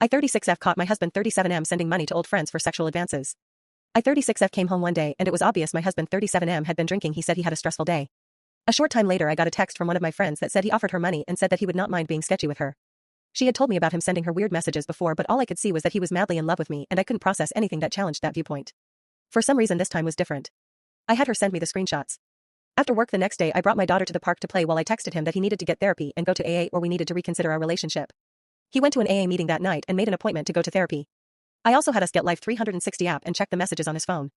I36F caught my husband 37M sending money to old friends for sexual advances. I36F came home one day and it was obvious my husband 37M had been drinking. He said he had a stressful day. A short time later I got a text from one of my friends that said he offered her money and said that he would not mind being sketchy with her. She had told me about him sending her weird messages before, but all I could see was that he was madly in love with me and I couldn't process anything that challenged that viewpoint. For some reason this time was different. I had her send me the screenshots. After work the next day I brought my daughter to the park to play while I texted him that he needed to get therapy and go to AA or we needed to reconsider our relationship. He went to an AA meeting that night and made an appointment to go to therapy. I also had us get Life 360 app and check the messages on his phone.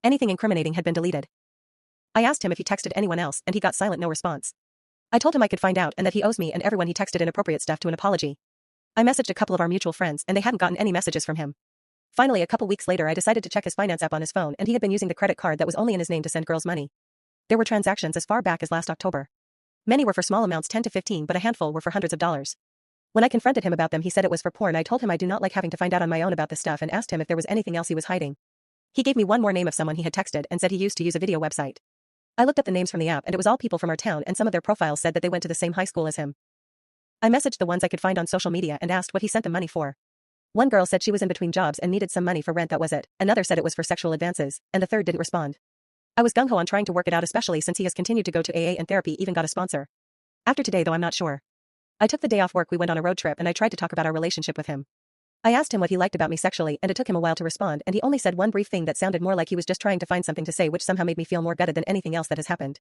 Anything incriminating had been deleted. I asked him if he texted anyone else and he got silent, no response. I told him I could find out and that he owes me and everyone he texted inappropriate stuff to an apology. I messaged a couple of our mutual friends and they hadn't gotten any messages from him. Finally, a couple weeks later I decided to check his finance app on his phone and he had been using the credit card that was only in his name to send girls money. There were transactions as far back as last October. Many were for small amounts, 10 to 15, but a handful were for hundreds of dollars. When I confronted him about them he said it was for porn. I told him I do not like having to find out on my own about this stuff and asked him if there was anything else he was hiding. He gave me one more name of someone he had texted and said he used to use a video website. I looked up the names from the app and it was all people from our town and some of their profiles said that they went to the same high school as him. I messaged the ones I could find on social media and asked what he sent them money for. One girl said she was in between jobs and needed some money for rent, that was it. Another said it was for sexual advances, and the third didn't respond. I was gung-ho on trying to work it out, especially since he has continued to go to AA and therapy, even got a sponsor. After today though I'm not sure. I took the day off work, we went on a road trip and I tried to talk about our relationship with him. I asked him what he liked about me sexually and it took him a while to respond and he only said one brief thing that sounded more like he was just trying to find something to say, which somehow made me feel more gutted than anything else that has happened.